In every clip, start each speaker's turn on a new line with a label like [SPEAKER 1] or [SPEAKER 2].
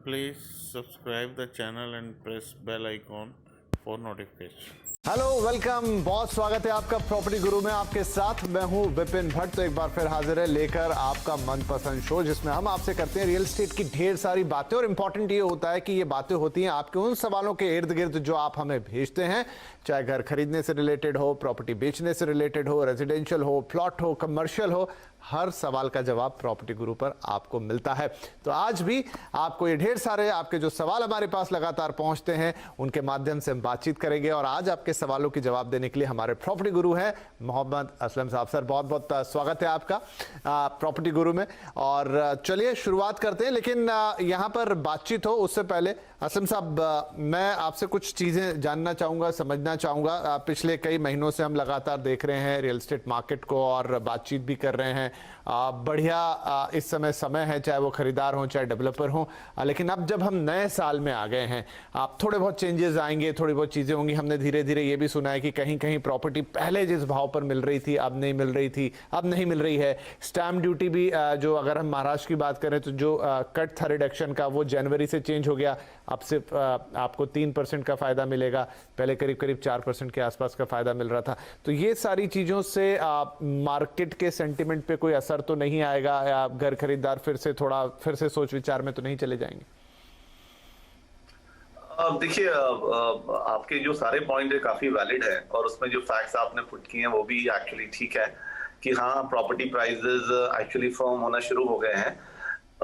[SPEAKER 1] Please subscribe the channel and press bell icon for notification.
[SPEAKER 2] Hello welcome, बहुत स्वागत है आपका प्रॉपर्टी गुरु में। आपके साथ मैं हूं विपिन भट्ट। तो एक बार फिर हाजिर है लेकर आपका मनपसंद शो, जिसमें हम आपसे करते हैं रियल एस्टेट की ढेर सारी बातें। और इंपॉर्टेंट ये होता है कि ये बातें होती हैं आपके उन सवालों के इर्द गिर्द जो आप हमें भेजते हैं, चाहे घर खरीदने से रिलेटेड हो, प्रॉपर्टी बेचने से रिलेटेड हो, रेजिडेंशियल हो, प्लॉट हो, कमर्शियल हो, हर सवाल का जवाब प्रॉपर्टी गुरु पर आपको मिलता है। तो आज भी आपको ये ढेर सारे आपके जो सवाल हमारे पास लगातार पहुंचते हैं, उनके माध्यम से हम बातचीत करेंगे। और आज आपके सवालों की जवाब देने के लिए हमारे प्रॉपर्टी गुरु हैं मोहम्मद असलम साहब। सर, बहुत बहुत स्वागत है आपका प्रॉपर्टी गुरु में। और चलिए शुरुआत करते हैं, लेकिन यहाँ पर बातचीत हो उससे पहले असलम साहब, मैं आपसे कुछ चीज़ें जानना चाहूँगा, समझना चाहूँगा। पिछले कई महीनों से हम लगातार देख रहे हैं रियल एस्टेट मार्केट को और बातचीत भी कर रहे हैं। बढ़िया इस समय है, चाहे वो खरीदार हों चाहे डेवलपर हों। लेकिन अब जब हम नए साल में आ गए हैं, आप थोड़े बहुत चेंजेस आएंगे, थोड़ी बहुत चीज़ें होंगी। हमने धीरे धीरे ये भी सुना है कि कहीं कहीं प्रॉपर्टी पहले जिस भाव पर मिल रही थी अब नहीं मिल रही थी, अब नहीं मिल रही है। स्टैम्प ड्यूटी भी जो अगर हम महाराष्ट्र की बात करें तो जो कट था रिडक्शन का, वो जनवरी से चेंज हो गया। अब सिर्फ आपको 3% का फ़ायदा मिलेगा, पहले करीब करीब 4% के आसपास का फ़ायदा मिल रहा था। तो ये सारी चीज़ों से मार्केट के सेंटिमेंट पे कोई असर तो नहीं आएगा, या घर खरीदार फिर से सोच विचार में तो नहीं चले जाएंगे?
[SPEAKER 3] देखिए, आपके जो सारे पॉइंट है काफी वैलिड है, और उसमें जो फैक्ट्स आपने पुट किए हैं वो भी एक्चुअली ठीक है कि हाँ, प्रॉपर्टी प्राइसेस एक्चुअली फर्म होना शुरू हो गए हैं।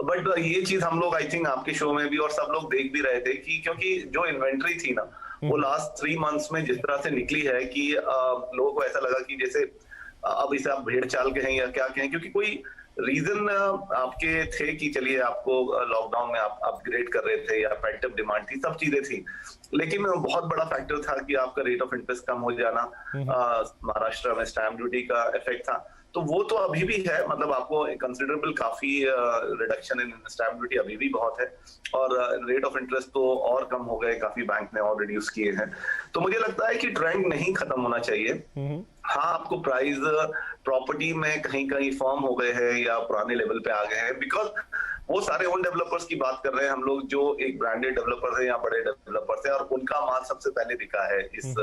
[SPEAKER 3] बट ये चीज हम लोग आई थिंक आपके शो में भी और सब लोग देख भी रहे थे कि क्योंकि जो इन्वेंट्री थी ना, वो लास्ट 3 मंथ्स में जिस तरह से निकली है कि लोगों को ऐसा लगा कि जैसे अब इसे आप भेड़ चाल कहें या क्या कहें, क्योंकि कोई रीजन आपके थे कि चलिए आपको लॉकडाउन में आप अपग्रेड कर रहे थे या पेंटअप डिमांड थी, सब चीजें थी। लेकिन बहुत बड़ा फैक्टर था कि आपका रेट ऑफ इंटरेस्ट कम हो जाना, महाराष्ट्र में स्टैम्प ड्यूटी का इफेक्ट था। तो वो तो अभी भी है, मतलब आपको कंसिडरेबल काफी रिडक्शन इन स्टैम्प ड्यूटी अभी भी बहुत है, और रेट ऑफ इंटरेस्ट तो और कम हो गए, काफी बैंक ने और रिड्यूस किए हैं। तो मुझे लगता है कि ट्रेंड नहीं खत्म होना चाहिए। हाँ, आपको प्राइस प्रॉपर्टी में कहीं कहीं फर्म हो गए हैं या पुराने लेवल पे आ गए हैं, बिकॉज वो सारे ओन डेवलपर्स की बात कर रहे हैं हम लोग, जो एक ब्रांडेड डेवलपर्स है या बड़े डेवलपर्स है, और उनका माल सबसे पहले बिका है इस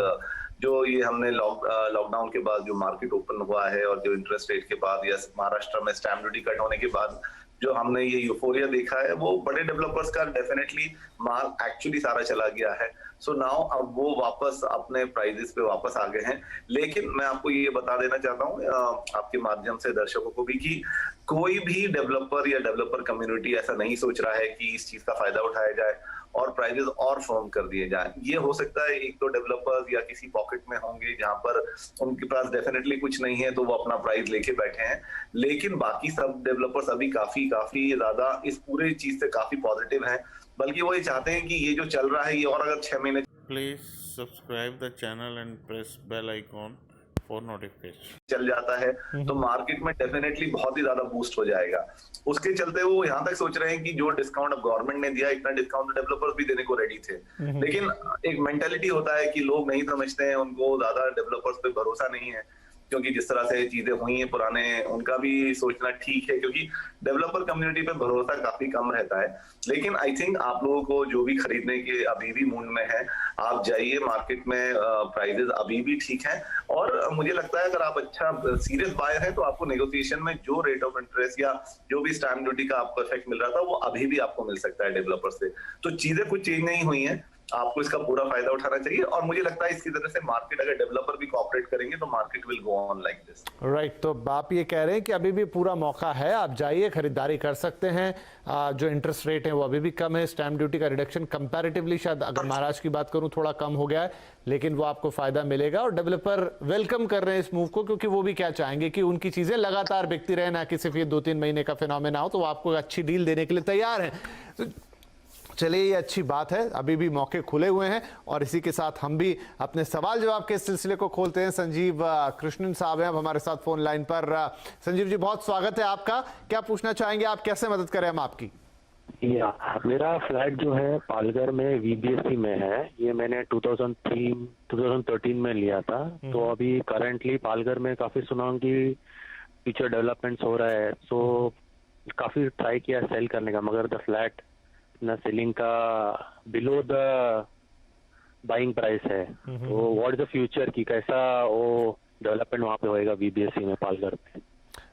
[SPEAKER 3] जो ये हमने लॉकडाउन के बाद जो मार्केट ओपन हुआ है, और जो इंटरेस्ट रेट के बाद या महाराष्ट्र में स्टैम्प ड्यूटी कट होने के बाद जो हमने ये यूफोरिया देखा है, वो बड़े डेवलपर्स का डेफिनेटली माल एक्चुअली सारा चला गया है। सो नाउ अब वो वापस अपने प्राइजेस पे वापस आ गए हैं। लेकिन मैं आपको ये बता देना चाहता हूँ आपके माध्यम से दर्शकों को भी कि कोई भी डेवलपर या डेवलपर कम्युनिटी ऐसा नहीं सोच रहा है कि इस चीज का फायदा उठाया जाए और प्राइजेस और फर्म कर दिए जाए। ये हो सकता है एक तो डेवलपर्स या किसी पॉकेट में होंगे जहां पर उनके पास डेफिनेटली कुछ नहीं है, तो वो अपना प्राइस लेके बैठे हैं। लेकिन बाकी सब डेवलपर्स अभी काफी ज्यादा इस पूरे चीज से काफी पॉजिटिव हैं, बल्कि वो ये चाहते हैं कि ये जो चल रहा है ये और अगर 6 महीने
[SPEAKER 1] Please subscribe the channel and press bell icon for notification.
[SPEAKER 3] चल जाता है तो मार्केट में डेफिनेटली बहुत ही ज्यादा बूस्ट हो जाएगा। उसके चलते वो यहाँ तक सोच रहे हैं कि जो डिस्काउंट अब गवर्नमेंट ने दिया, इतना डिस्काउंट डेवलपर्स भी देने को रेडी थे। लेकिन एक मेंटेलिटी होता है कि लोग नहीं समझते हैं, उनको ज्यादा डेवलपर्स पे भरोसा नहीं है, क्योंकि जिस तरह से चीजें हुई हैं पुराने, उनका भी सोचना ठीक है, क्योंकि डेवलपर कम्युनिटी पे भरोसा काफी कम रहता है। लेकिन आई थिंक आप लोगों को जो भी खरीदने के अभी भी मूड में है, आप जाइए मार्केट में, प्राइजेस अभी भी ठीक है। और मुझे लगता है अगर आप अच्छा सीरियस बायर है तो आपको नेगोशिएशन में जो रेट ऑफ इंटरेस्ट या जो भी स्टैम्प ड्यूटी का आपको इफेक्ट मिल रहा था, वो अभी भी आपको मिल सकता है डेवलपर से। तो चीजें कुछ चेंज नहीं हुई है, आपको इसका पूरा फायदा उठाना चाहिए। और मुझे लगता है इसकी तरह से मार्केट अगर डेवलपर भी कोऑपरेट करेंगे तो market will go on like this.
[SPEAKER 2] Right, तो आप ये कह रहे हैं कि अभी भी पूरा मौका है, आप जाइए खरीदारी कर सकते हैं। जो इंटरेस्ट रेट है वो अभी भी कम है, स्टैम्प ड्यूटी का रिडक्शन कंपैरेटिवली शायद अगर महाराष्ट्र की बात करूं थोड़ा कम हो गया है, लेकिन वो आपको फायदा मिलेगा। और डेवलपर वेलकम कर रहे हैं इस मूव को, क्योंकि वो भी क्या चाहेंगे कि उनकी चीजें लगातार बिकती रहे, ना कि सिर्फ ये 2-3 महीने का फिनोमेना हो। तो वो आपको अच्छी डील देने के लिए तैयार है। तो चलिए, ये अच्छी बात है, अभी भी मौके खुले हुए हैं। और इसी के साथ हम भी अपने सवाल जवाब के सिलसिले को खोलते हैं। संजीव कृष्णन साहब हैं अब हमारे साथ फोन लाइन पर। संजीव जी, बहुत स्वागत है आपका। क्या पूछना चाहेंगे आप, कैसे मदद करें हम आपकी?
[SPEAKER 4] मेरा फ्लैट जो है पालघर में वीबीएससी में है। ये मैंने 2013 में लिया था। तो अभी करंटली पालघर में काफी सुना हूं कि फ्यूचर डेवलपमेंट्स हो रहा है, तो काफी ट्राई किया सेल करने का, मगर द फ्लैट ना सेलिंग का बिलो द बाइंग प्राइस है। तो व्हाट इज द फ्यूचर की कैसा वो डेवलपमेंट वहाँ पे होएगा वीबीएससी में पालघर में?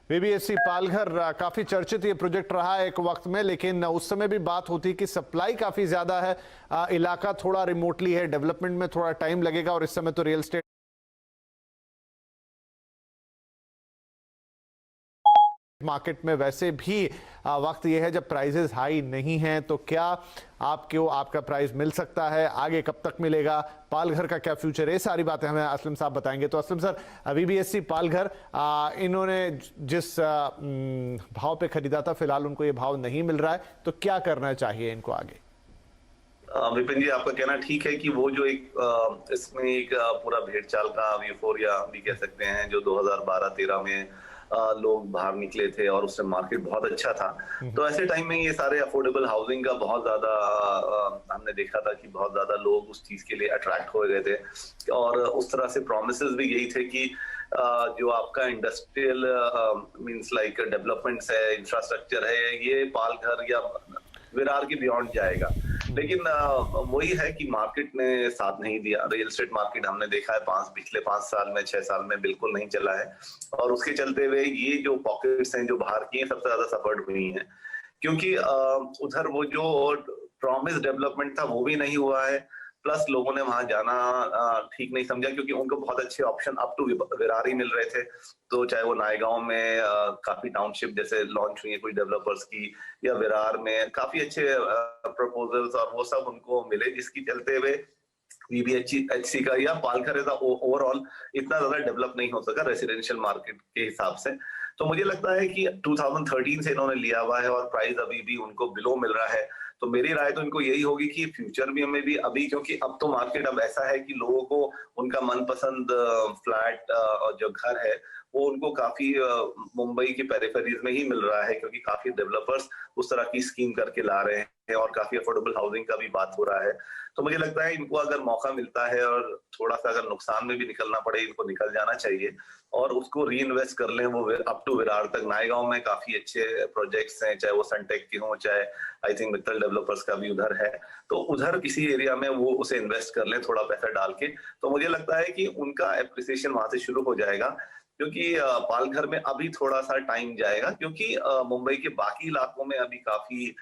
[SPEAKER 2] वीबीएससी पालघर काफी चर्चित ये प्रोजेक्ट रहा है एक वक्त में, लेकिन उस समय भी बात होती कि सप्लाई काफी ज्यादा है, इलाका थोड़ा रिमोटली है, डेवलपमेंट में थोड़ा टाइम लगेगा, और इस समय तो रियल एस्टेट मार्केट में वैसे भी वक्त यह है जब प्राइसेस हाई नहीं हैं। तो क्या आपका प्राइस मिल सकता है, आगे कब तक मिलेगा, पालघर का क्या फ्यूचर है, ये सारी बातें हमें असलम साहब बताएंगे। तो असलम सर, वीबीएससी पालघर इन्होंने जिस भाव पे खरीदा था, फिलहाल उनको ये भाव नहीं मिल रहा है, तो क्या करना चाहिए इनको आगे?
[SPEAKER 3] विपिन जी, आपका कहना ठीक है कि वो जो एक इसमें एक पूरा भेड़ चाल का यूफोरिया भी कह सकते हैं, जो 2012-13 में लोग बाहर निकले थे और उससे मार्केट बहुत अच्छा था। तो ऐसे टाइम में ये सारे अफोर्डेबल हाउसिंग का बहुत ज्यादा हमने देखा था कि बहुत ज्यादा लोग उस चीज के लिए अट्रैक्ट हो गए थे, और उस तरह से प्रोमिसेस भी यही थे कि जो आपका इंडस्ट्रियल मींस लाइक डेवलपमेंट्स है, इंफ्रास्ट्रक्चर है, ये पालघर या विरार के बियॉन्ड जाएगा। लेकिन वही है कि मार्केट ने साथ नहीं दिया। रियल एस्टेट मार्केट हमने देखा है पिछले 5 साल में 6 साल में बिल्कुल नहीं चला है, और उसके चलते हुए ये जो पॉकेट्स हैं जो बाहर की हैं सबसे ज्यादा सफर्ड हुई हैं, क्योंकि उधर वो जो प्रॉमिस डेवलपमेंट था वो भी नहीं हुआ है, प्लस लोगों ने वहां जाना ठीक नहीं समझा, क्योंकि उनको बहुत अच्छे ऑप्शन अप टू विरार ही मिल रहे थे। तो चाहे वो नायगांव में काफी टाउनशिप जैसे लॉन्च हुई है कुछ डेवलपर्स की, या विरार में काफी अच्छे प्रपोजल्स और वो सब उनको मिले, जिसकी चलते हुए वीबीएचसी का या पालघर ओवरऑल इतना ज्यादा डेवलप नहीं हो सका रेसिडेंशियल मार्केट के हिसाब से। तो मुझे लगता है कि 2013 से इन्होंने लिया हुआ है और प्राइस अभी भी उनको बिलो मिल रहा है। तो मेरी राय तो इनको यही होगी कि फ्यूचर में भी अभी, क्योंकि अब तो मार्केट अब ऐसा है कि लोगों को उनका मनपसंद फ्लैट और जो घर है वो उनको काफी मुंबई के पेरिफेरीज में ही मिल रहा है, क्योंकि काफी डेवलपर्स उस तरह की स्कीम करके ला रहे हैं और काफी अफोर्डेबल हाउसिंग का भी बात हो रहा है। तो मुझे लगता है इनको अगर मौका मिलता है और थोड़ा सा अगर नुकसान में भी निकलना पड़े, इनको निकल जाना चाहिए और उसको री इन्वेस्ट कर लें। वो अप टू विरार तक, नायगांव में काफी अच्छे प्रोजेक्ट्स हैं, चाहे वो सनटेक के हों, चाहे आई थिंक मित्तल डेवलपर्स का भी उधर है, तो उधर किसी एरिया में वो उसे इन्वेस्ट कर लें थोड़ा पैसा डाल के। तो मुझे लगता है कि उनका एप्रिसिएशन वहां से शुरू हो जाएगा, क्योंकि पालघर में अभी थोड़ा सा टाइम जाएगा, क्योंकि मुंबई के बाकी इलाकों में अभी काफी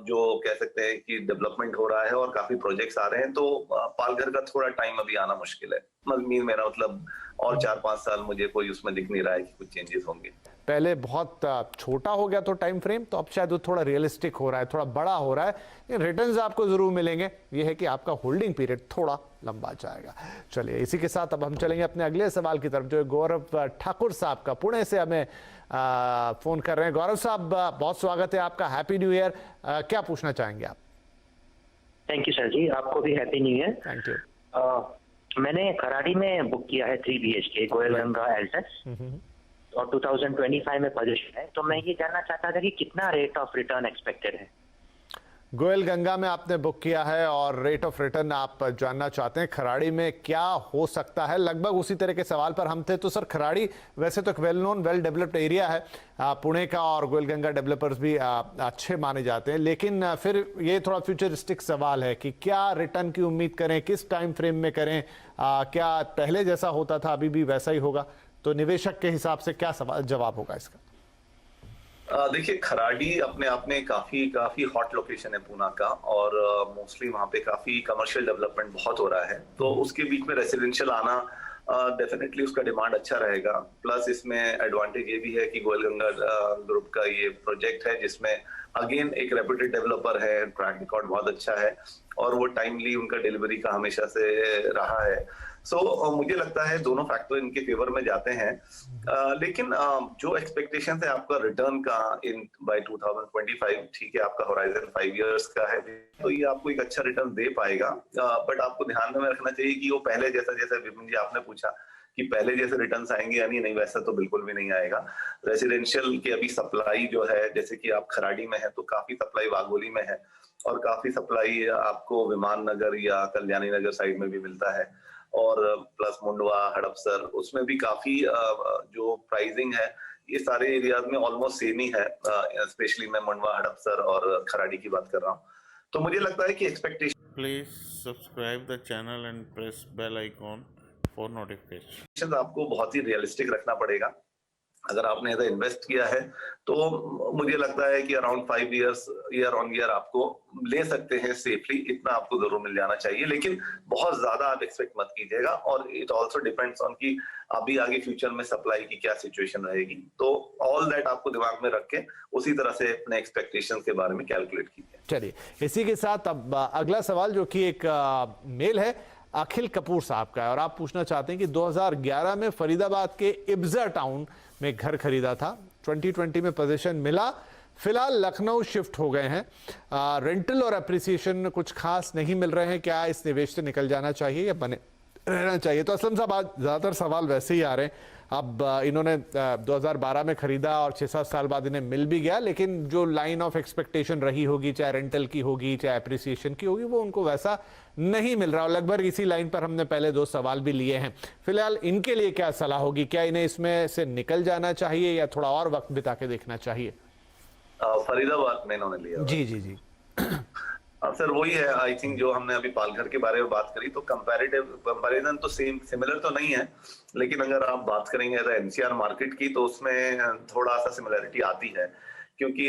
[SPEAKER 3] जो कह सकते हैं कि डेवलपमेंट हो रहा है और काफी प्रोजेक्ट्स आ रहे हैं। तो पालघर का थोड़ा टाइम अभी आना मुश्किल है। मेरा मतलब और 4-5 साल मुझे कोई उसमें दिख नहीं रहा है कि कुछ चेंजेस होंगे।
[SPEAKER 2] पहले बहुत छोटा हो गया तो टाइम फ्रेम, तो अब शायद वो थोड़ा रियलिस्टिक हो रहा है, थोड़ा बड़ा हो रहा है, लेकिन रिटर्न्स आपको जरूर मिलेंगे। ये है कि आपका होल्डिंग पीरियड थोड़ा लंबा जाएगा। चलिए, इसी के साथ अब हम चलेंगे अपने अगले सवाल की तरफ, जो गौरव ठाकुर साहब का पुणे से हमें फोन कर रहे हैं। गौरव साहब, बहुत स्वागत है आपका, हैप्पी न्यू ईयर। क्या पूछना चाहेंगे आप?
[SPEAKER 5] थैंक यू सर जी, आपको भी happy new year.
[SPEAKER 2] Thank you.
[SPEAKER 5] मैंने खराड़ी में बुक किया है 3 BHK गोयल गंगा एल्टस, और 2025 में पोजीशन है। तो मैं ये जानना चाहता था कि कितना रेट ऑफ रिटर्न एक्सपेक्टेड है।
[SPEAKER 2] गोयल गंगा में आपने बुक किया है और रेट ऑफ रिटर्न आप जानना चाहते हैं, खराड़ी में क्या हो सकता है? लगभग उसी तरह के सवाल पर हम थे। तो सर, खराड़ी वैसे तो एक well known, well developed area है पुणे का, और गोयल गंगा डेवलपर्स भी अच्छे माने जाते हैं, लेकिन फिर ये थोड़ा फ्यूचरिस्टिक सवाल है कि क्या रिटर्न की उम्मीद करें, किस टाइम फ्रेम में करें, क्या पहले जैसा होता था अभी भी वैसा ही होगा? तो निवेशक के हिसाब से क्या जवाब होगा इसका?
[SPEAKER 3] देखिए, खराड़ी अपने आप में काफी हॉट लोकेशन है पूना का, और मोस्टली वहाँ पे काफी कमर्शियल डेवलपमेंट बहुत हो रहा है। तो उसके बीच में रेसिडेंशियल आना डेफिनेटली उसका डिमांड अच्छा रहेगा। प्लस इसमें एडवांटेज ये भी है कि गोयल गंगा ग्रुप का ये प्रोजेक्ट है जिसमें अगेन एक रेप्यूटेड डेवलपर है, ट्रैक रिकॉर्ड बहुत अच्छा है, और वो टाइमली उनका डिलीवरी का हमेशा से रहा है। सो मुझे लगता है दोनों फैक्टर इनके फेवर में जाते हैं। लेकिन जो एक्सपेक्टेशन है आपका रिटर्न का इन बाय 2025, ठीक है, आपका होराइजन 5 इयर्स का है, तो ये आपको एक अच्छा रिटर्न दे पाएगा। बट आपको ध्यान में रखना चाहिए कि वो पहले जैसा, जैसे विपिन जी आपने पूछा कि पहले जैसे रिटर्न्स आएंगे या नहीं, वैसा तो बिल्कुल भी नहीं आएगा। रेसिडेंशियल की अभी सप्लाई जो है, जैसे कि आप खराड़ी में है तो काफी सप्लाई वाघोली में है, और काफी सप्लाई आपको विमान नगर या कल्याणी नगर साइड में भी मिलता है, और प्लस मुंडवा, हड़पसर, उसमें भी काफी जो प्राइसिंग है ये सारे एरियाज में ऑलमोस्ट सेम ही है। स्पेशली मैं मुंडवा, हड़पसर और खराड़ी की बात कर रहा हूँ। तो मुझे लगता है कि expectation
[SPEAKER 1] Please subscribe the channel and press bell icon for notification.
[SPEAKER 3] आपको बहुत ही रियलिस्टिक रखना पड़ेगा। अगर आपने इधर इन्वेस्ट किया है तो मुझे लगता है कि around 5 years year on year आपको ले सकते हैं सेफली, इतना आपको जरूर मिल जाना चाहिए, लेकिन बहुत ज्यादा आप एक्सपेक्ट मत कीजिएगा। और इट ऑल्सो डिपेंड्स ऑन कि अभी आगे फ्यूचर में सप्लाई की क्या सिचुएशन रहेगी। तो ऑल दैट आपको दिमाग में रख के उसी तरह से अपने एक्सपेक्टेशंस के बारे में कैलकुलेट कीजिए।
[SPEAKER 2] चलिए, इसी के साथ अब अगला सवाल जो कि एक मेल है अखिल कपूर साहब का है और आप पूछना चाहते हैं कि 2011 में फरीदाबाद के इब्जा टाउन में घर खरीदा था, 2020 में पोजीशन मिला, फिलहाल लखनऊ शिफ्ट हो गए हैं, रेंटल और अप्रिसिएशन कुछ खास नहीं मिल रहे हैं, क्या इस निवेश से निकल जाना चाहिए या बने रहना चाहिए? तो असलम साहब, आज ज़्यादातर सवाल वैसे ही आ रहे हैं। अब इन्होंने 2012 में खरीदा और 6-7 साल बाद इन्हें मिल भी गया, लेकिन जो लाइन ऑफ एक्सपेक्टेशन रही होगी, चाहे रेंटल की होगी चाहे अप्रिसिएशन की होगी, वो उनको वैसा नहीं मिल रहा। और लगभग इसी लाइन पर हमने पहले 2 सवाल भी लिए हैं। फिलहाल इनके लिए क्या सलाह होगी? क्या इन्हें इसमें से निकल जाना चाहिए या थोड़ा और वक्त बिता के देखना चाहिए?
[SPEAKER 3] फरीदाबाद में इन्होंने लिया।
[SPEAKER 2] जी जी जी।
[SPEAKER 3] सर वही है, आई थिंक जो हमने अभी पालघर के बारे में बात करी, तो कंपैरिजन तो सेम सिमिलर तो नहीं है, लेकिन अगर आप बात करेंगे एनसीआर मार्केट की तो उसमें थोड़ा सा सिमिलरिटी आती है, क्योंकि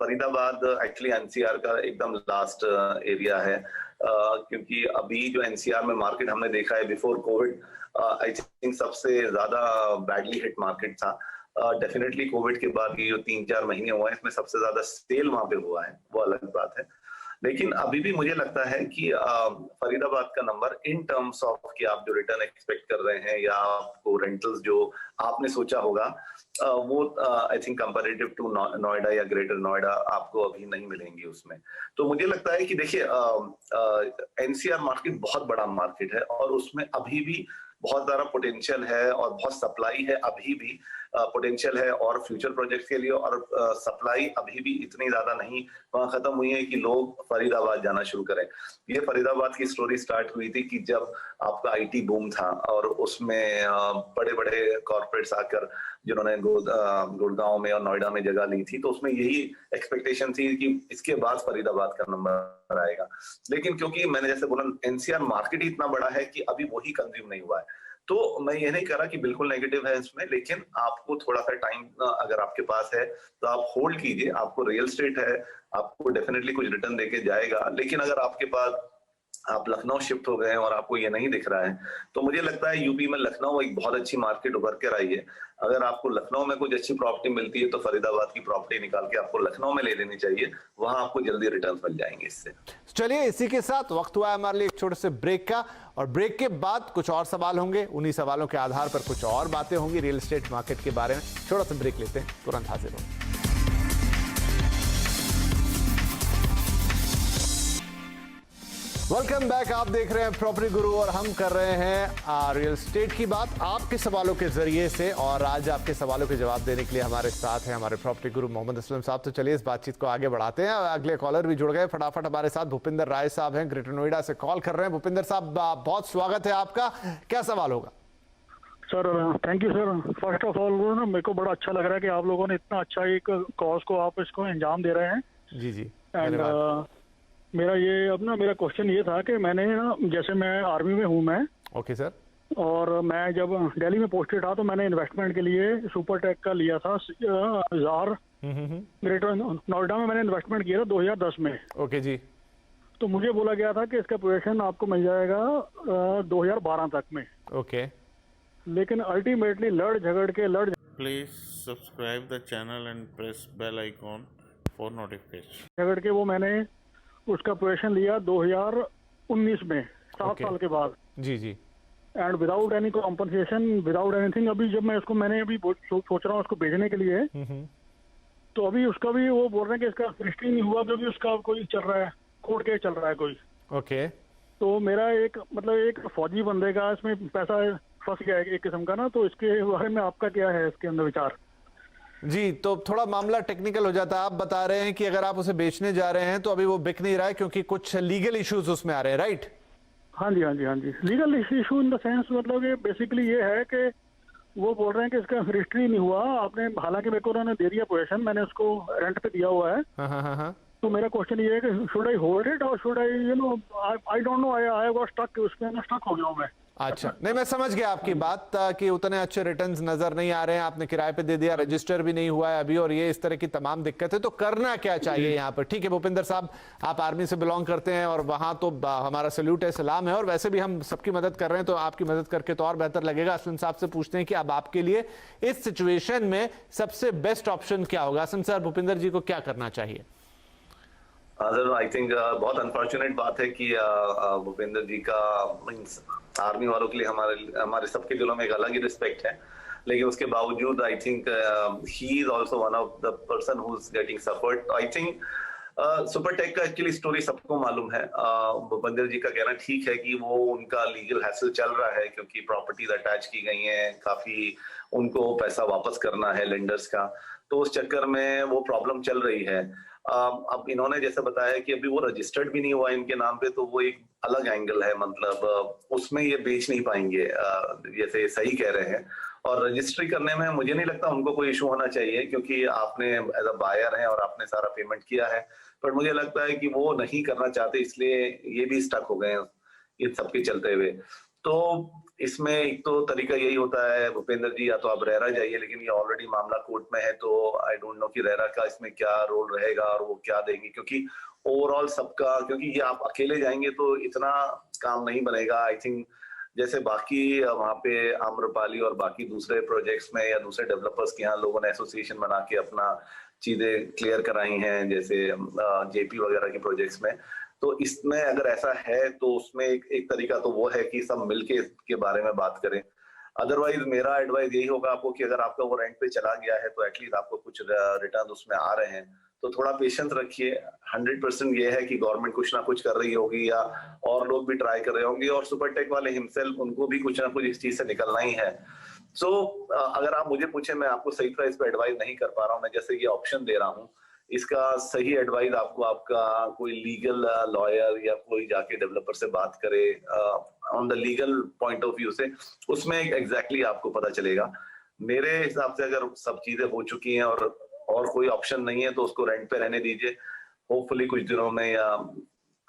[SPEAKER 3] फरीदाबाद एक्चुअली एनसीआर का एकदम लास्ट एरिया है, क्योंकि अभी जो एनसीआर में मार्केट हमने देखा है बिफोर कोविड, आई थिंक सबसे ज्यादा बैडली हिट मार्केट था। डेफिनेटली कोविड के बाद ये जो 3-4 महीने हुए हैं, इसमें सबसे ज्यादा सेल वहां पे हुआ है, वो अलग बात है। लेकिन अभी भी मुझे लगता है कि फरीदाबाद का नंबर इन टर्म्स ऑफ कि आप जो रिटर्न एक्सपेक्ट कर रहे हैं या आपको रेंटल्स जो आपने सोचा होगा, वो I think comparative to Noida या ग्रेटर नोएडा आपको अभी नहीं मिलेंगी उसमें। तो मुझे लगता है कि देखिए, एनसीआर मार्केट बहुत बड़ा मार्केट है और उसमें अभी भी बहुत ज्यादा पोटेंशियल है और बहुत सप्लाई है, अभी भी पोटेंशियल है और फ्यूचर प्रोजेक्ट के लिए, और सप्लाई अभी भी इतनी ज्यादा नहीं वहां खत्म हुई है कि लोग फरीदाबाद जाना शुरू करें। ये फरीदाबाद की स्टोरी स्टार्ट हुई थी कि जब आपका आईटी बूम था और उसमें बड़े बड़े कॉर्पोरेट्स आकर जिन्होंने गुड़गांव में और नोएडा में जगह ली थी, तो उसमें यही एक्सपेक्टेशन थी कि इसके बाद फरीदाबाद का नंबर आएगा। लेकिन क्योंकि मैंने जैसे बोला एनसीआर मार्केट ही इतना बड़ा है कि अभी वही कंज्यूम नहीं हुआ है, तो मैं ये नहीं कह रहा कि बिल्कुल नेगेटिव है इसमें, लेकिन आपको थोड़ा सा टाइम अगर आपके पास है तो आप होल्ड कीजिए। आपको रियल एस्टेट है, आपको डेफिनेटली कुछ रिटर्न देके जाएगा, लेकिन अगर आपके पास आप लखनऊ शिफ्ट हो गए हैं और आपको ये नहीं दिख रहा है, तो मुझे लगता है यूपी में लखनऊ एक बहुत अच्छी मार्केट उभर कर आई है। अगर आपको लखनऊ में कुछ अच्छी प्रॉपर्टी मिलती है तो फरीदाबाद की प्रॉपर्टी निकाल के आपको लखनऊ में ले लेनी चाहिए, वहां आपको जल्दी रिटर्न मिल जाएंगे इससे।
[SPEAKER 2] चलिए, इसी के साथ वक्त हुआ है हमारे लिए एक छोटे से ब्रेक का, और ब्रेक के बाद कुछ और सवाल होंगे, उन्हीं सवालों के आधार पर कुछ और बातें होंगी रियल एस्टेट मार्केट के बारे में। छोटा सा ब्रेक लेते हैं, तुरंत हाजिर होंगे। Welcome back. आप देख रहे हैं प्रॉपर्टी गुरु और हम कर रहे हैं रियल एस्टेट की बात आपके सवालों के जरिए से, और आज आपके सवालों के जवाब देने के लिए हमारे साथ हैं हमारे प्रॉपर्टी गुरु मोहम्मद असलम साहब। तो चलिए इस बातचीत को आगे बढ़ाते हैं। अगले कॉलर भी जुड़ गए फटाफट। हमारे साथ भूपिंदर राय साहब हैं, ग्रेटर नोएडा से कॉल कर रहे हैं। भूपिंदर साहब, बहुत स्वागत है आपका, क्या सवाल होगा?
[SPEAKER 6] Sir thank you sir. First of all ना मेरे को बड़ा अच्छा लग रहा है कि आप लोगों ने इतना अच्छा एक कॉज को आप इसको अंजाम दे रहे हैं।
[SPEAKER 2] जी जी,
[SPEAKER 6] एंड मेरा ये अपना मेरा क्वेश्चन ये था कि मैंने ना, जैसे मैं आर्मी में हूँ मैं,
[SPEAKER 2] ओके सर,
[SPEAKER 6] और मैं जब दिल्ली में पोस्टेड था तो मैंने इन्वेस्टमेंट के लिए सुपरटेक का लिया था जार ग्रेटर नोएडा में मैंने इन्वेस्टमेंट किया था 2010 में।
[SPEAKER 2] ओके जी।
[SPEAKER 6] तो मुझे बोला गया था कि इसका पोजीशन आपको मिल जाएगा 2012 तक में।
[SPEAKER 2] ओके,
[SPEAKER 6] लेकिन अल्टीमेटली लड़ झगड़ के
[SPEAKER 1] Please subscribe the channel and press bell icon for notification.
[SPEAKER 6] झगड़ के वो मैंने उसका पोजीशन लिया 2019 में, 7
[SPEAKER 2] Okay.
[SPEAKER 6] साल के बाद।
[SPEAKER 2] जी जी,
[SPEAKER 6] and without any compensation, without anything. अभी जब मैं इसको मैंने अभी सोच रहा हूँ उसको भेजने के लिए, तो अभी उसका भी वो बोल रहे हैं कि इसका रजिस्ट्री नहीं हुआ, क्योंकि उसका कोई चल रहा है, कोर्ट केस चल रहा है कोई।
[SPEAKER 2] ओके।
[SPEAKER 6] तो मेरा एक मतलब एक फौजी बंदे का इसमें पैसा फंस गया है एक किस्म का ना, तो इसके बारे में आपका क्या है इसके अंदर विचार?
[SPEAKER 2] जी, तो थोड़ा मामला टेक्निकल हो जाता है। आप बता रहे हैं कि अगर आप उसे बेचने जा रहे हैं तो अभी वो बिक नहीं रहा है क्योंकि कुछ लीगल इश्यूज उसमें आ रहे हैं, राइट?
[SPEAKER 6] हाँ जी, हाँ जी, हाँ जी। Legal issue in the sense मतलब कि बेसिकली ये है कि वो बोल रहे हैं कि इसका रजिस्ट्री नहीं हुआ आपने, हालांकि मेरे को उन्होंने दे दिया पोजीशन, मैंने उसको रेंट पे दिया हुआ है।
[SPEAKER 2] हाँ हाँ हाँ हाँ।
[SPEAKER 6] तो मेरा क्वेश्चन ये है कि शुड आई होल्ड इट और should I I don't know, I got stuck, उसमें ना स्टक हो गया हूं मैं।
[SPEAKER 2] अच्छा, नहीं मैं समझ गया आपकी बात कि उतने अच्छे रिटर्न्स नजर नहीं आ रहे हैं, आपने किराए पे दे दिया, रजिस्टर भी नहीं हुआ है अभी, और ये इस तरह की तमाम दिक्कत है। तो करना क्या चाहिए यहाँ पर? ठीक है भूपिंदर साहब, आप आर्मी से बिलोंग करते हैं और वहां तो हमारा सल्यूट है, सलाम है, और वैसे भी हम सबकी मदद कर रहे हैं, तो आपकी मदद करके तो और बेहतर लगेगा। असलम साहब से पूछते हैं कि अब आपके लिए इस सिचुएशन में सबसे बेस्ट ऑप्शन क्या होगा? असलम सर, भूपिंदर जी को क्या करना चाहिए?
[SPEAKER 3] आई थिंक बहुत अनफॉर्चुनेट बात है कि भूपेंद्र जी का मींस आर्मी वालों के लिए हमारे सबके दिलों में एक अलग ही रिस्पेक्ट है, लेकिन उसके बावजूद I think he is also one of the person who is getting suffered. I think Supertech का एक्चुअली स्टोरी सबको मालूम है। भूपेंद्र जी का कहना ठीक है कि वो उनका लीगल हैसल चल रहा है क्योंकि प्रॉपर्टीज अटैच की गई हैं, काफी उनको पैसा वापस करना है लेंडर्स का, तो उस चक्कर में वो प्रॉब्लम चल रही है। अब इन्होंने जैसे बताया कि अभी वो रजिस्टर्ड भी नहीं हुआ इनके नाम पे, तो वो एक अलग एंगल है, मतलब उसमें ये बेच नहीं पाएंगे, जैसे सही कह रहे हैं। और रजिस्ट्री करने में मुझे नहीं लगता उनको कोई इशू होना चाहिए, क्योंकि आपने एज अ बायर हैं और आपने सारा पेमेंट किया है, पर मुझे लगता है कि वो नहीं करना चाहते, इसलिए ये भी स्टक हो गए हैं इन सबके चलते हुए। तो इसमें एक तो तरीका यही होता है भूपेंद्र जी, या तो आप रेरा जाइए, लेकिन ये ऑलरेडी मामला कोर्ट में है, तो आई डोंट नो कि रेरा का इसमें क्या रोल रहेगा और वो क्या देंगे, क्योंकि ओवरऑल सबका, क्योंकि ये आप अकेले जाएंगे तो इतना काम नहीं बनेगा। आई थिंक जैसे बाकी वहाँ पे आम्रपाली और बाकी दूसरे प्रोजेक्ट्स में या दूसरे डेवलपर्स के यहाँ लोगों ने एसोसिएशन बना के अपना चीजें क्लियर कराई हैं, जैसे जेपी वगैरह के प्रोजेक्ट्स में, तो इसमें अगर ऐसा है तो उसमें एक तरीका तो वो है कि सब मिलके इसके बारे में बात करें। अदरवाइज मेरा एडवाइस यही होगा आपको कि अगर आपका वो रेंट पे चला गया है तो एटलीस्ट आपको कुछ रिटर्न उसमें आ रहे हैं, तो थोड़ा पेशेंस रखिए। 100% ये है कि गवर्नमेंट कुछ ना कुछ कर रही होगी या और लोग भी ट्राई कर रहे होंगे, और सुपरटेक वाले हिमसेल्फ उनको भी कुछ ना कुछ इस चीज से निकलना ही है। सो अगर आप मुझे पूछे, मैं आपको सही प्राइस पे एडवाइस नहीं कर पा रहा हूँ, मैं जैसे ये ऑप्शन दे रहा हूँ, इसका सही एडवाइस आपको आपका कोई लीगल लॉयर या कोई जाके डेवलपर से बात करे on the legal point of view से, उसमें एग्जैक्टली आपको पता चलेगा। मेरे हिसाब से अगर सब चीजें हो चुकी हैं और कोई ऑप्शन नहीं है तो उसको रेंट पे रहने दीजिए। होपफुली कुछ दिनों में या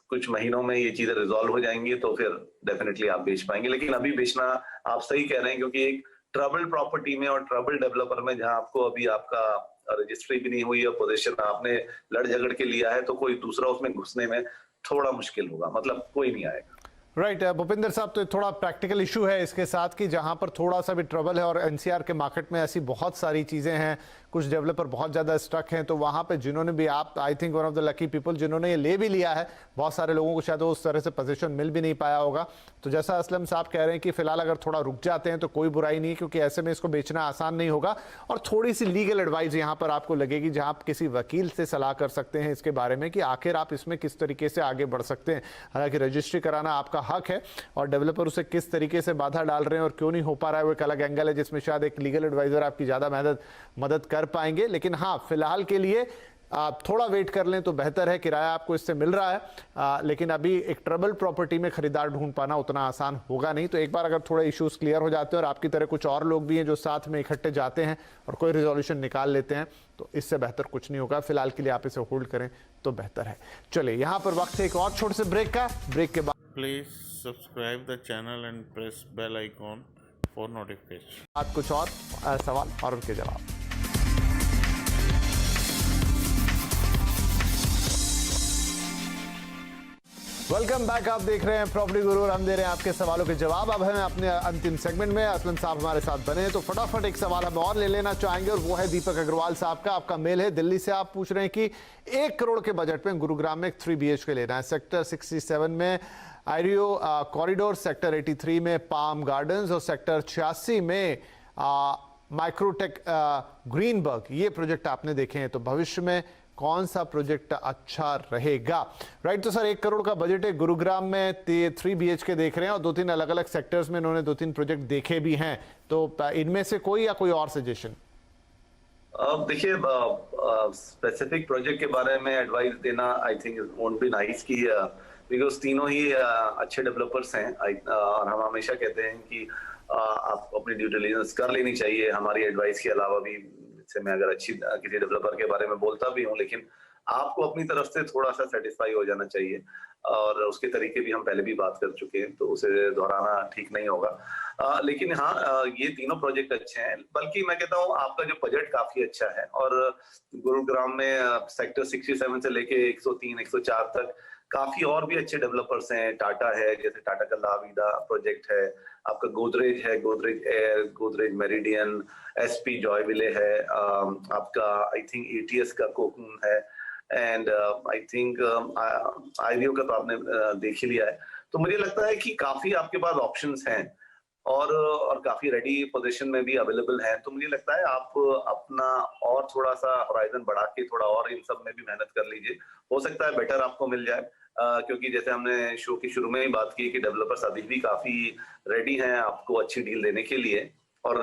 [SPEAKER 3] कुछ महीनों में ये चीजें रिजॉल्व हो जाएंगी, तो फिर डेफिनेटली आप बेच पाएंगे। लेकिन अभी बेचना, आप सही कह रहे हैं, क्योंकि एक ट्रबल प्रॉपर्टी में और ट्रबल डेवलपर में, जहां आपको अभी आपका रजिस्ट्री भी नहीं हुई है, पोजीशन आपने लड़ झगड़ के लिया है, तो कोई दूसरा उसमें घुसने में थोड़ा मुश्किल होगा, मतलब कोई नहीं आएगा।
[SPEAKER 2] राइट भूपिंदर साहब, तो थोड़ा प्रैक्टिकल इशू है इसके साथ कि जहां पर थोड़ा सा भी ट्रबल है, और एनसीआर के मार्केट में ऐसी बहुत सारी चीज़ें हैं, कुछ डेवलपर बहुत ज़्यादा स्टक हैं, तो वहां पे जिन्होंने भी, आप I think one of the lucky people जिन्होंने ये ले भी लिया है, बहुत सारे लोगों को शायद उस तरह से पोजीशन मिल भी नहीं पाया होगा। तो जैसा असलम साहब कह रहे हैं कि फिलहाल अगर थोड़ा रुक जाते हैं तो कोई बुराई नहीं, क्योंकि ऐसे में इसको बेचना आसान नहीं होगा। और थोड़ी सी लीगल एडवाइस यहाँ पर आपको लगेगी, जहाँ आप किसी वकील से सलाह कर सकते हैं इसके बारे में कि आखिर आप इसमें किस तरीके से आगे बढ़ सकते हैं। हालांकि रजिस्ट्री कराना आपका हक है, और डेवलपर उसे किस तरीके से बाधा डाल रहे हैं और क्यों नहीं हो पा रहा है, वो एक अलग एंगल है जिसमें शायद एक लीगल एडवाइजर आपकी ज़्यादा मदद कर पाएंगे। लेकिन हाँ, फिलहाल के लिए आप थोड़ा वेट कर लें तो बेहतर है। किराया आपको इससे मिल रहा है, लेकिन अभी एक ट्रबल प्रॉपर्टी में खरीदार ढूंढ पाना उतना आसान होगा नहीं। तो एक बार अगर थोड़े इश्यूज क्लियर हो जाते हैं और आपकी तरह कुछ और लोग भी हैं जो साथ में इकट्ठे जाते हैं और कोई रिजोल्यूशन निकाल लेते हैं, तो इससे बेहतर कुछ नहीं होगा। फिलहाल के लिए आप इसे होल्ड करें तो बेहतर है। चलिए, यहाँ पर वक्त है एक और छोटे से ब्रेक का। ब्रेक के बाद
[SPEAKER 1] Please subscribe the channel and press bell icon for notification.
[SPEAKER 2] आज कुछ और सवाल और उनके जवाब। वेलकम बैक, आप देख रहे हैं प्रॉपर्टी गुरु और हम दे रहे हैं आपके सवालों के जवाब। अब हमें अपने अंतिम सेगमेंट में असलम साहब हमारे साथ बने हैं, तो फटाफट एक सवाल हम और ले लेना चाहेंगे, और वो है दीपक अग्रवाल साहब का। आपका मेल है दिल्ली से, आप पूछ रहे हैं कि 1 करोड़ के बजट में गुरुग्राम में 3 BHK लेना है, सेक्टर 67 में आयरियो कॉरिडोर, सेक्टर 83 में पाम गार्डन्स और सेक्टर 86 में माइक्रोटेक ग्रीनबर्ग। ये प्रोजेक्ट आपने देखे हैं, तो भविष्य में कौन सा प्रोजेक्ट अच्छा रहेगा? राइट, तो सर 1 करोड़ का बजट है, गुरुग्राम में 3 BHK देख रहे हैं और 2-3 अलग अलग सेक्टर्स में इन्होंने 2-3 प्रोजेक्ट देखे भी हैं, तो इनमें से कोई या कोई और सजेशन?
[SPEAKER 3] देखिए, स्पेसिफिक प्रोजेक्ट के बारे में एडवाइस देना I think won't be nice, की बिकॉज तीनों ही अच्छे डेवलपर्स हैं, और हम हमेशा कहते हैं कि आप अपनी ड्यू डिलिजेंस कर लेनी चाहिए। हमारी एडवाइस के अलावा भी, से मैं अगर अच्छी किसी डेवलपर के बारे में बोलता भी हूँ, लेकिन आपको अपनी तरफ से थोड़ा सा सेटिस्फाई हो जाना चाहिए, और उसके तरीके भी हम पहले भी बात कर चुके हैं, तो उसे दोहराना ठीक नहीं होगा। लेकिन हाँ, ये तीनों प्रोजेक्ट अच्छे हैं, बल्कि मैं कहता हूँ आपका जो बजट काफी अच्छा है, और गुरुग्राम में सेक्टर 67 से लेके 103, 104 तक काफी और भी अच्छे डेवलपर्स हैं। टाटा है, जैसे टाटा का लाविदा प्रोजेक्ट है, आपका गोदरेज है, Godrej air, Godrej meridian, SP Joyville है, आपका आई थिंक एटीएस का कोकून है, एंड आई थिंक आईवीओ का तो आपने देख ही लिया है। तो मुझे लगता है कि काफी आपके पास ऑप्शंस हैं, और काफी रेडी पोजीशन में भी अवेलेबल है। तो मुझे लगता है आप अपना और थोड़ा सा होराइजन बढ़ा के थोड़ा और इन सब में भी मेहनत कर लीजिए, हो सकता है बेटर आपको मिल जाए। क्योंकि जैसे हमने शो की शुरू में ही बात की कि डेवलपर्स अभी भी काफी रेडी हैं आपको अच्छी डील देने के लिए, और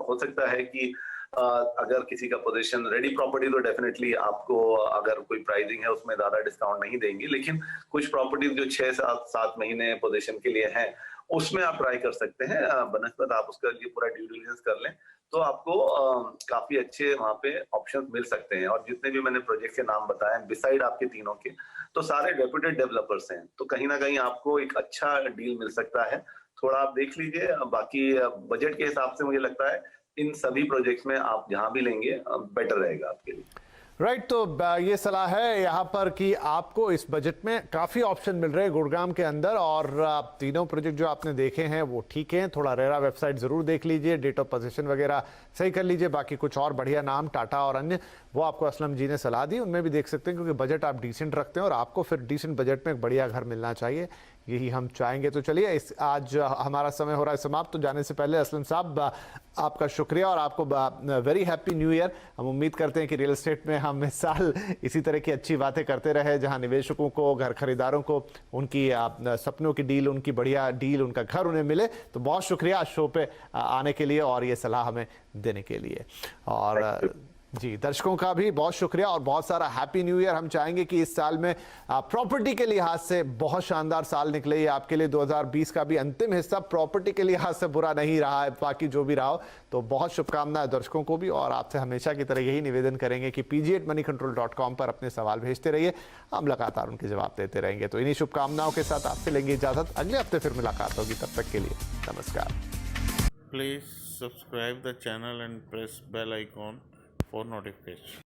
[SPEAKER 3] हो सकता है कि अगर किसी का पोजीशन रेडी प्रॉपर्टी, तो डेफिनेटली आपको अगर कोई प्राइसिंग है उसमें ज्यादा डिस्काउंट नहीं देंगी, लेकिन कुछ प्रॉपर्टीज जो 6-7 महीने पोजीशन के लिए हैं उसमें आप ट्राई कर सकते हैं। बनस्पत आप उसका लिए पूरा ड्यू डिलिजेंस कर लें तो आपको काफी अच्छे वहाँ पे ऑप्शंस मिल सकते हैं। और जितने भी मैंने प्रोजेक्ट के नाम बताए बिसाइड आपके तीनों के, तो सारे रेप्यूटेड डेवलपर्स हैं, तो कहीं ना कहीं आपको एक अच्छा डील मिल सकता है। थोड़ा आप देख लीजिए, बाकी बजट के हिसाब से मुझे लगता है इन सभी प्रोजेक्ट्स में आप जहां भी लेंगे बेटर रहेगा आपके लिए।
[SPEAKER 2] राइट, तो ये सलाह है यहाँ पर कि आपको इस बजट में काफ़ी ऑप्शन मिल रहे हैं गुड़गांव के अंदर, और तीनों प्रोजेक्ट जो आपने देखे हैं वो ठीक हैं। थोड़ा रेरा वेबसाइट ज़रूर देख लीजिए, डेट ऑफ पोजीशन वगैरह सही कर लीजिए। बाकी कुछ और बढ़िया नाम टाटा और अन्य वो आपको असलम जी ने सलाह दी, उनमें भी देख सकते हैं, क्योंकि बजट आप डिसेंट रखते हैं और आपको फिर डिसेंट बजट में एक बढ़िया घर मिलना चाहिए, यही हम चाहेंगे। तो चलिए, इस आज हमारा समय हो रहा है समाप्त। तो जाने से पहले असलम साहब आपका शुक्रिया और आपको वेरी हैप्पी न्यू ईयर। हम उम्मीद करते हैं कि रियल एस्टेट में हम इस साल इसी तरह की अच्छी बातें करते रहे, जहां निवेशकों को, घर खरीदारों को उनकी सपनों की डील, उनकी बढ़िया डील, उनका घर उन्हें मिले। तो बहुत शुक्रिया शो पे आने के लिए और ये सलाह हमें देने के लिए। और जी, दर्शकों का भी बहुत शुक्रिया और बहुत सारा हैप्पी न्यू ईयर। हम चाहेंगे कि इस साल में प्रॉपर्टी के लिहाज से बहुत शानदार साल निकले ये आपके लिए। 2020 का भी अंतिम हिस्सा प्रॉपर्टी के लिहाज से बुरा नहीं रहा है, बाकी जो भी रहा हो। तो बहुत शुभकामनाएं दर्शकों को भी, और आपसे हमेशा की तरह यही निवेदन करेंगे कि pg@moneycontrol.com पर अपने सवाल भेजते रहिए, हम लगातार उनके जवाब देते रहेंगे। तो इन्हीं शुभकामनाओं के साथ आपसे लेंगे इजाजत, अगले हफ्ते फिर मुलाकात होगी, तब तक के लिए नमस्कार।
[SPEAKER 1] Please subscribe the channel and press bell icon for notification.